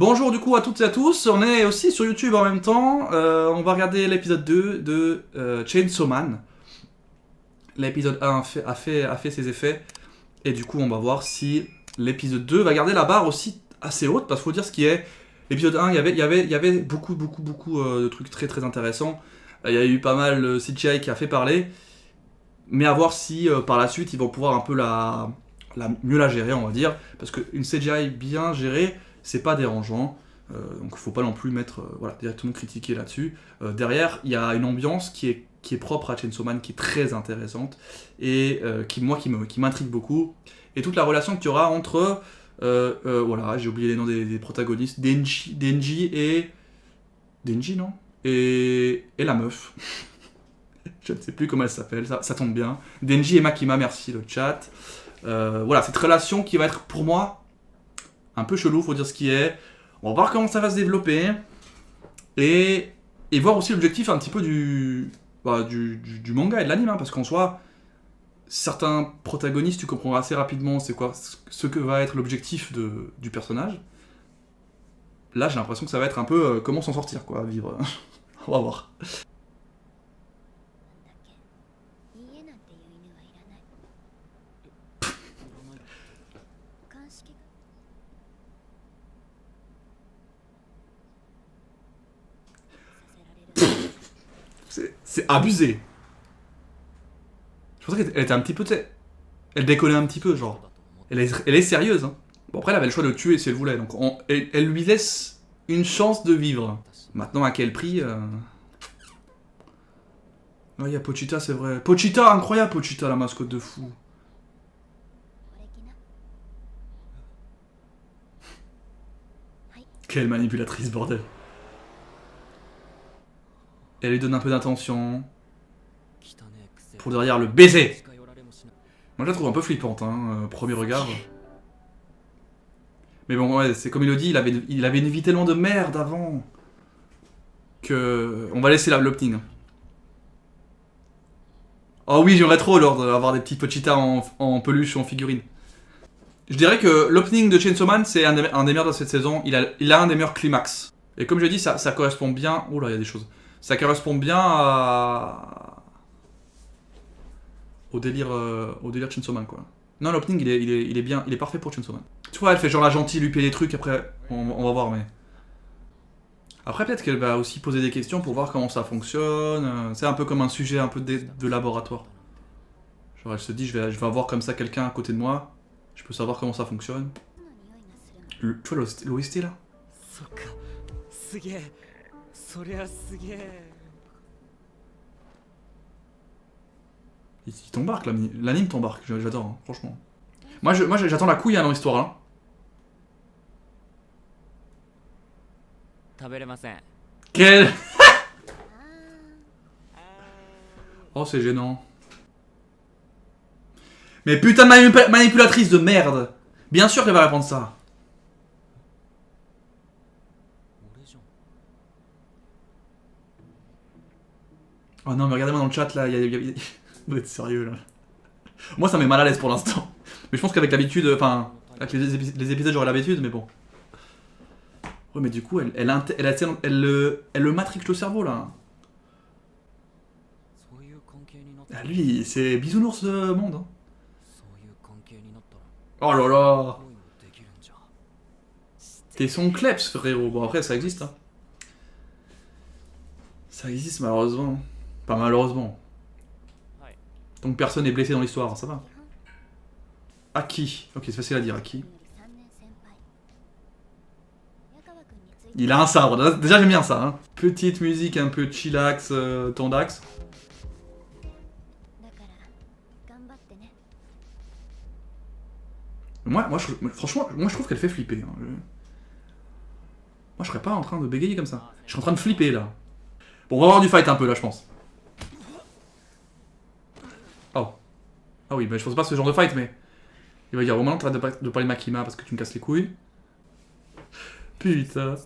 Bonjour du coup à toutes et à tous, on est aussi sur YouTube en même temps, on va regarder l'épisode 2 de Chainsaw Man. L'épisode 1 a fait ses effets, et du coup on va voir si l'épisode 2 va garder la barre aussi assez haute, parce qu'il faut dire ce qui est, l'épisode 1 il y avait beaucoup de trucs très très intéressants, il y a eu pas mal de CGI qui a fait parler, mais à voir si par la suite ils vont pouvoir un peu mieux la gérer on va dire, parce qu'une CGI bien gérée, c'est pas dérangeant. Donc faut pas non plus mettre directement critiquer là-dessus. Derrière, il y a une ambiance qui est propre à Chainsaw Man, qui est très intéressante et qui m'intrigue beaucoup. Et toute la relation que tu auras entre voilà, j'ai oublié les noms des protagonistes, Denji et Denji non et la meuf. Je ne sais plus comment elle s'appelle, ça tombe bien. Denji et Makima, merci le chat. Voilà, cette relation qui va être pour moi un peu chelou, faut dire ce qui est. On va voir comment ça va se développer. Et voir aussi l'objectif un petit peu du manga et de l'anime, hein, parce qu'en soi, certains protagonistes, tu comprendras assez rapidement c'est quoi ce que va être l'objectif du personnage. Là, j'ai l'impression que ça va être un peu comment s'en sortir, quoi, à vivre. On va voir. C'est abusé. Je pensais qu'elle était un petit peu, tu sais, elle déconnait un petit peu, genre. Elle est sérieuse, hein. Bon, après, elle avait le choix de le tuer si elle voulait, donc elle lui laisse une chance de vivre. Maintenant, à quel prix Ah, il y a Pochita, c'est vrai. Pochita, incroyable, Pochita, la mascotte de fou. Quelle manipulatrice, bordel. Elle lui donne un peu d'attention. Pour derrière le baiser. Moi, je la trouve un peu flippante, hein, premier regard. Mais bon, ouais, c'est comme il le dit, il avait une vie tellement de merde avant. Que. On va laisser l'opening. Oh oui, j'aimerais trop avoir des petits Pochita en peluche ou en figurine. Je dirais que l'opening de Chainsaw Man, c'est un des meilleurs de cette saison. Il a un des meilleurs climax. Et comme je l'ai dit, ça correspond bien. Oula, il y a des choses. Ça correspond bien au délire Chainsaw Man, quoi. Non, l'opening, il est bien, il est parfait pour Chainsaw Man. Tu vois, elle fait genre la gentille, lui payer des trucs, après, on va voir, mais. Après, peut-être qu'elle va aussi poser des questions pour voir comment ça fonctionne. C'est un peu comme un sujet un peu de laboratoire. Genre, elle se dit, je vais avoir comme ça quelqu'un à côté de moi. Je peux savoir comment ça fonctionne. Tu vois l'OST là? Il t'embarque, l'anime t'embarque, j'adore, hein, franchement. Moi, j'attends la couille hein, dans l'histoire. Hein. Quel. Oh, c'est gênant. Mais putain de manipulatrice de merde. Bien sûr qu'elle va répondre ça. Oh non, mais regardez-moi dans le chat là, vous êtes sérieux là. Moi ça met mal à l'aise pour l'instant. Mais je pense qu'avec l'habitude, enfin, avec les épisodes j'aurai l'habitude, mais bon. Ouais, mais du coup, elle le matrixe le cerveau là. Ah, lui, c'est bisounours monde. Hein. Oh là là. T'es son kleps, frérot. Bon, après, ça existe. Hein. Ça existe malheureusement. Pas malheureusement. Donc personne n'est blessé dans l'histoire, ça va. Aki. Ok, c'est facile à dire, Aki. Il a un sabre, déjà j'aime bien ça. Hein. Petite musique un peu chillax, tendax. Franchement, moi je trouve qu'elle fait flipper. Hein. Moi je serais pas en train de bégayer comme ça. Je serais en train de flipper là. Bon, on va avoir du fight un peu là, je pense. Oh. Ah oui, bah, je pense pas ce genre de fight, mais. Il va dire au moment t'arrêtes de parler de Makima parce que tu me casses les couilles. Putain.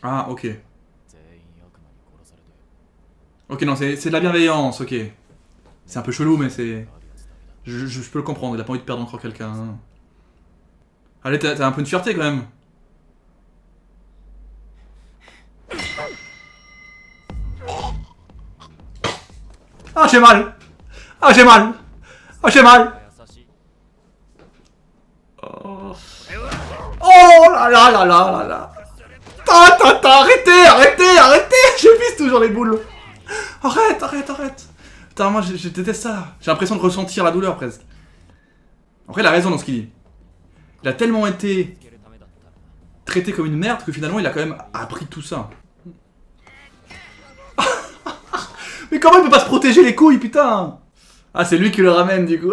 Ah, ok. Ok, non, c'est de la bienveillance, ok. C'est un peu chelou, mais c'est... Je peux le comprendre, il a pas envie de perdre encore quelqu'un. Allez, t'as un peu de fierté quand même. Ah, j'ai mal. Ah, j'ai mal. Ah, j'ai mal. Oh. Oh là là là là là là. Arrêtez. Je vise toujours les boules. Arrête. Putain, moi je déteste ça. J'ai l'impression de ressentir la douleur presque. Après, il a raison dans ce qu'il dit. Il a tellement été traité comme une merde que finalement il a quand même appris tout ça. Mais comment il peut pas se protéger les couilles, putain? Ah, c'est lui qui le ramène du coup.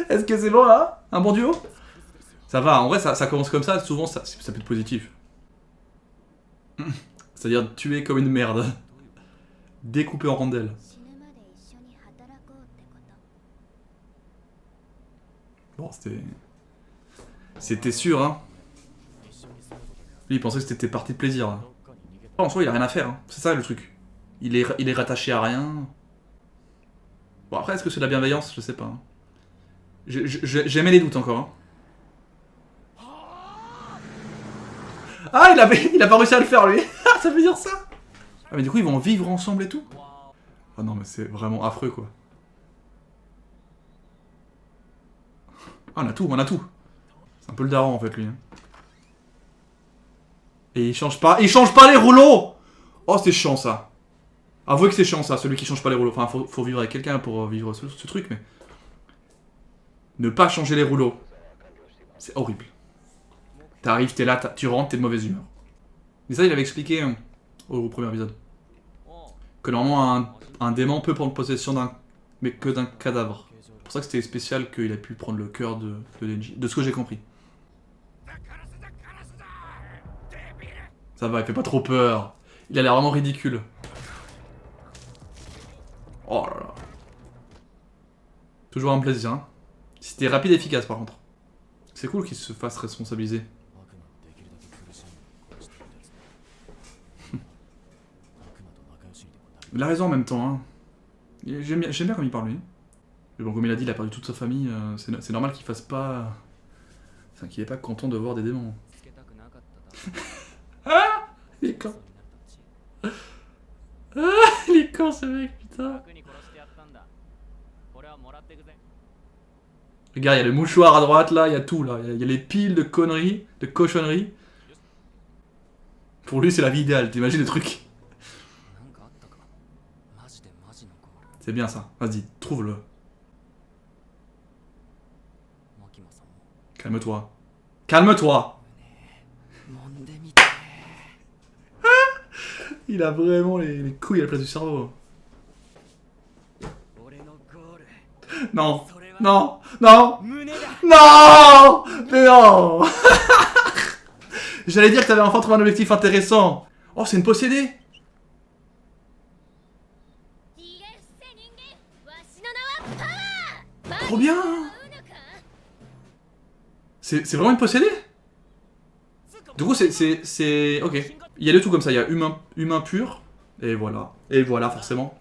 Est-ce que c'est bon là? Un bon duo? Ça va, en vrai ça commence comme ça, souvent ça peut être positif. C'est-à-dire tuer comme une merde. Découper en rondelles. Bon, c'était sûr, hein. Lui, il pensait que c'était partie de plaisir. Hein. En soi, il a rien à faire, hein. C'est ça le truc. Il est rattaché à rien. Bon, après, est-ce que c'est de la bienveillance? Je sais pas. Hein. J'aimais les doutes encore. Hein. Ah, il a pas réussi à le faire, lui. Ça veut dire ça? Ah, mais du coup, ils vont vivre ensemble et tout? Ah non, mais c'est vraiment affreux, quoi. Ah, on a tout. C'est un peu le daron, en fait, lui. Hein. Et il change pas les rouleaux! Oh, c'est chiant, ça. Avouez que c'est chiant, ça, celui qui change pas les rouleaux. Enfin, faut vivre avec quelqu'un pour vivre ce truc, mais... Ne pas changer les rouleaux. C'est horrible. T'arrives, t'es là, tu rentres, t'es de mauvaise humeur. Mais ça, il avait expliqué au premier épisode. Que normalement, un démon peut prendre possession mais que d'un cadavre. C'est pour ça que c'était spécial qu'il a pu prendre le cœur de Denji. De ce que j'ai compris. Ça va, il fait pas trop peur. Il a l'air vraiment ridicule. Oh là là. Toujours un plaisir, hein. C'était rapide et efficace par contre. C'est cool qu'il se fasse responsabiliser. Il a raison en même temps, hein. J'aime bien comme il parle lui. Mais bon, comme il a dit, il a perdu toute sa famille, c'est normal qu'il fasse pas... Enfin, qu'il est pas content de voir des démons. Ah, il est con. Ah, il est con ce mec, putain. Regarde, il y a le mouchoir à droite là, il y a tout là. Il y a les piles de conneries, de cochonneries. Pour lui, c'est la vie idéale, t'imagines le truc. C'est bien ça, vas-y, trouve-le. Calme-toi. Calme-toi. Il a vraiment les couilles à la place du cerveau. Non. Non. Non. Non. Mais non. J'allais dire que t'avais enfin trouvé un objectif intéressant. Oh, c'est une possédée. Trop bien. C'est vraiment une possédée. Du coup, c'est... Ok. Il y a de tout comme ça. Il y a humain pur. Et voilà. Et voilà, forcément.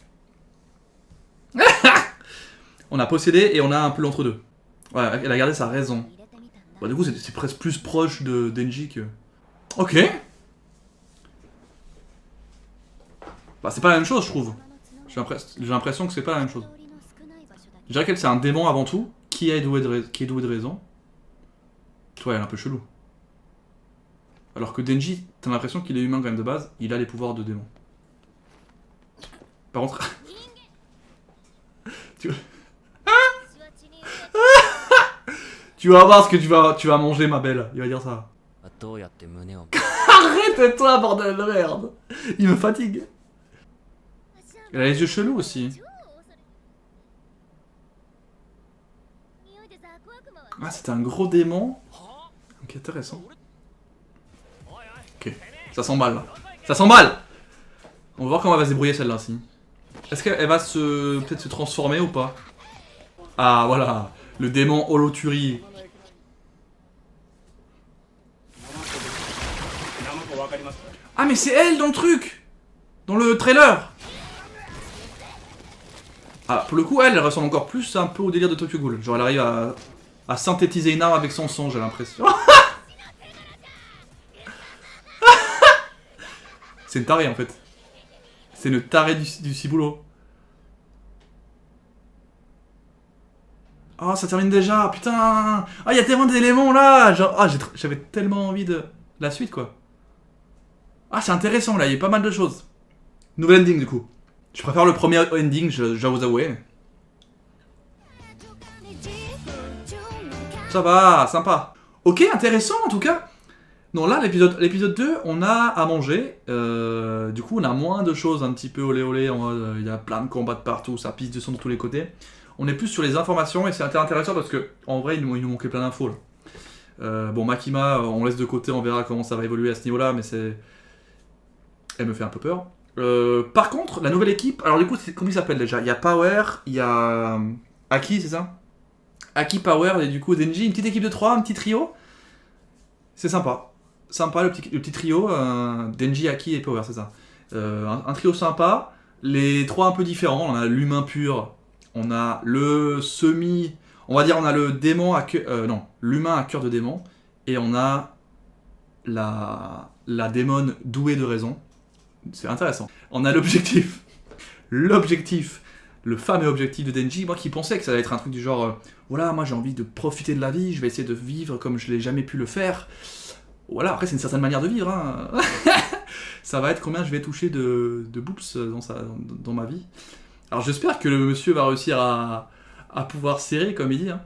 On a possédé et on a un peu l'entre-deux. Ouais, elle a gardé sa raison. Bah, du coup, c'est presque plus proche de Denji que... Ok. Bah, c'est pas la même chose, je trouve. J'ai l'impression que c'est pas la même chose. Je dirais qu'elle, c'est un démon avant tout, qui est doué de raison. Toi, elle est un peu chelou. Alors que Denji, t'as l'impression qu'il est humain quand même de base, il a les pouvoirs de démon. Par contre... Tu vas voir ce que tu vas manger, ma belle. Il va dire ça. Arrête-toi, bordel de merde. Il me fatigue. Elle a les yeux chelous aussi. Ah, c'était un gros démon. Ok, intéressant. Ok, ça s'emballe là. Ça s'emballe. On va voir comment elle va se débrouiller celle-là aussi. Est-ce qu'elle va peut-être se transformer ou pas? Ah, voilà. Le démon Holoturi. Ah mais c'est elle dans le truc, dans le trailer. Ah, pour le coup, elle ressemble encore plus un peu au délire de Tokyo Ghoul. Genre, elle arrive à synthétiser une arme avec son son, j'ai l'impression. C'est une tarée, en fait. C'est une tarée du ciboulot. Oh, ça termine déjà, putain. Ah, il y a tellement d'éléments, là. Genre, ah, j'avais tellement envie de la suite, quoi. Ah, c'est intéressant, là, il y a pas mal de choses. Nouvel ending, du coup. Je préfère le premier ending, je dois vous avouer. Ça va, sympa. Ok, intéressant en tout cas. Non, là, l'épisode 2, on a à manger. Du coup, on a moins de choses un petit peu olé olé. Il y a plein de combats de partout, ça pisse de sang de tous les côtés. On est plus sur les informations et c'est intéressant parce que, en vrai, il nous manquait plein d'infos. Bon, Makima, on laisse de côté, on verra comment ça va évoluer à ce niveau-là, mais c'est. Elle me fait un peu peur. Par contre, la nouvelle équipe, alors du coup, comment il s'appelle déjà? Il y a Power, il y a Aki, c'est ça? Aki, Power et du coup Denji, une petite équipe de 3, un petit trio. C'est sympa. Sympa le petit trio, Denji, Aki et Power, c'est ça. Un trio sympa, les trois un peu différents. On a l'humain pur, on a le semi, on va dire on a le démon à cœur, non, l'humain à cœur de démon, et on a la démone douée de raison. C'est intéressant. On a l'objectif. Le fameux objectif de Denji, moi qui pensais que ça allait être un truc du genre, voilà, moi j'ai envie de profiter de la vie, je vais essayer de vivre comme je l'ai jamais pu le faire. Voilà, après c'est une certaine manière de vivre, hein. Ça va être combien je vais toucher de boops dans ma vie. Alors j'espère que le monsieur va réussir à pouvoir serrer, comme il dit, hein.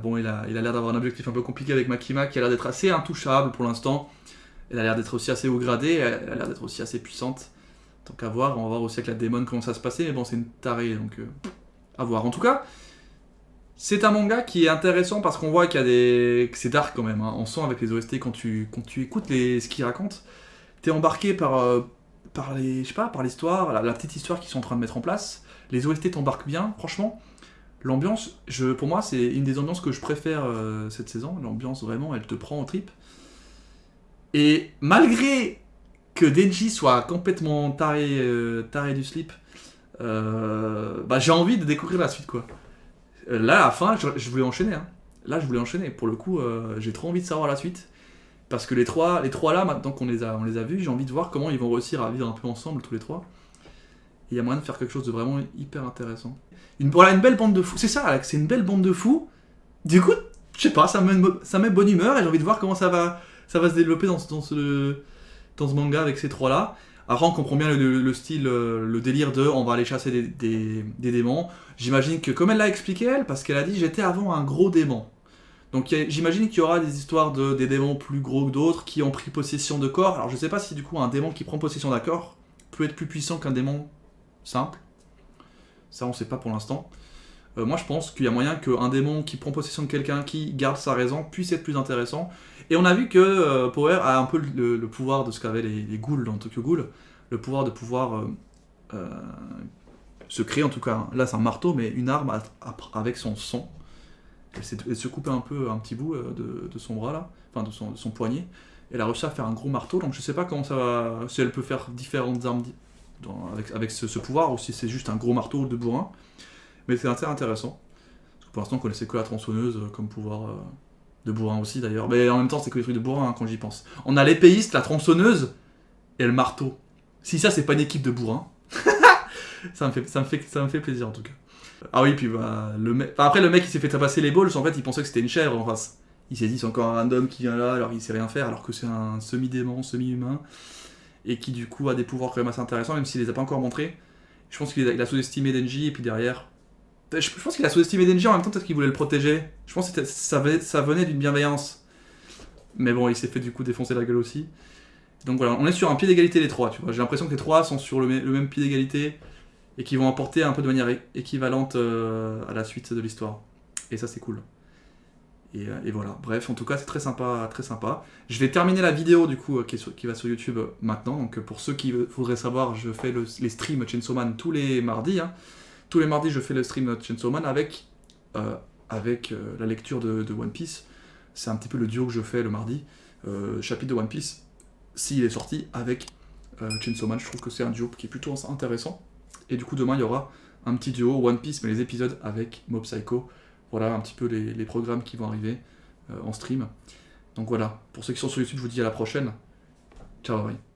Bon, il a l'air d'avoir un objectif un peu compliqué avec Makima, qui a l'air d'être assez intouchable pour l'instant. Elle a l'air d'être aussi assez haut gradé, elle a l'air d'être aussi assez puissante. Tant qu'à voir, on va voir aussi avec la démon comment ça se passait, mais bon, c'est une tarée, donc à voir. En tout cas, c'est un manga qui est intéressant parce qu'on voit qu'il y a que c'est dark quand même, hein. On sent avec les OST quand tu écoutes ce qu'ils racontent, t'es embarqué par l'histoire, la petite histoire qu'ils sont en train de mettre en place. Les OST t'embarquent bien, franchement. L'ambiance, pour moi, c'est une des ambiances que je préfère cette saison. L'ambiance, vraiment, elle te prend en trip. Et malgré que Denji soit complètement taré du slip, j'ai envie de découvrir la suite, quoi. Là, à la fin, je voulais enchaîner, hein. Là, je voulais enchaîner. Pour le coup, j'ai trop envie de savoir la suite. Parce que les trois là, maintenant qu'on les a vus, j'ai envie de voir comment ils vont réussir à vivre un peu ensemble, tous les trois. Et il y a moyen de faire quelque chose de vraiment hyper intéressant. Voilà, une belle bande de fous. C'est ça, Alex, c'est une belle bande de fous. Du coup, je sais pas, ça me met bonne humeur et j'ai envie de voir comment ça va se développer dans ce manga avec ces trois-là. Après, on comprend bien le style, le délire de on va aller chasser des démons. J'imagine que, comme elle l'a expliqué, elle, parce qu'elle a dit j'étais avant un gros démon. Donc j'imagine qu'il y aura des histoires des démons plus gros que d'autres qui ont pris possession de corps. Alors je sais pas si du coup un démon qui prend possession d'un corps peut être plus puissant qu'un démon simple. Ça on sait pas pour l'instant. Moi je pense qu'il y a moyen qu'un démon qui prend possession de quelqu'un qui garde sa raison puisse être plus intéressant. Et on a vu que Power a un peu le pouvoir de ce qu'avaient les ghouls dans Tokyo Ghoul. Le pouvoir de pouvoir se créer, en tout cas, là c'est un marteau, mais une arme avec son sang. Elle se coupe un petit bout de son bras là, enfin de son poignet. Elle a réussi à faire un gros marteau, donc je sais pas comment ça va, si elle peut faire différentes armes avec ce pouvoir, ou si c'est juste un gros marteau de bourrin. Mais c'est assez intéressant. Parce que pour l'instant on connaissait que la tronçonneuse comme pouvoir de bourrin aussi d'ailleurs. Mais en même temps c'est que des trucs de bourrin, hein, quand j'y pense. On a l'épéiste, la tronçonneuse et le marteau. Si ça c'est pas une équipe de bourrin, ça me fait plaisir en tout cas. Ah oui, puis après le mec il s'est fait tabasser les balls, en fait il pensait que c'était une chèvre en face. Il s'est dit c'est encore un random qui vient là, alors il sait rien faire, alors que c'est un semi-démon, semi-humain, et qui du coup a des pouvoirs quand même assez intéressants, même s'il les a pas encore montrés. Je pense qu'il a sous-estimé Denji, et puis derrière... Je pense qu'il a sous-estimé Denji en même temps, peut-être qu'il voulait le protéger. Je pense que ça venait d'une bienveillance. Mais bon, il s'est fait du coup défoncer la gueule aussi. Donc voilà, on est sur un pied d'égalité les trois, tu vois. J'ai l'impression que les trois sont sur le même pied d'égalité, et qui vont apporter un peu de manière équivalente à la suite de l'histoire. Et ça c'est cool. Et voilà, bref, en tout cas c'est très sympa, très sympa. Je vais terminer la vidéo du coup qui va sur YouTube maintenant, donc pour ceux qui voudraient savoir, je fais les streams Chainsaw Man tous les mardis, hein. Tous les mardis je fais le stream Chainsaw Man avec la lecture de One Piece. C'est un petit peu le duo que je fais le mardi, chapitre de One Piece. s'il est sorti avec Chainsaw Man. Je trouve que c'est un duo qui est plutôt intéressant. Et du coup, demain, il y aura un petit duo One Piece, mais les épisodes avec Mob Psycho. Voilà un petit peu les programmes qui vont arriver en stream. Donc voilà, pour ceux qui sont sur YouTube, je vous dis à la prochaine. Ciao, bye.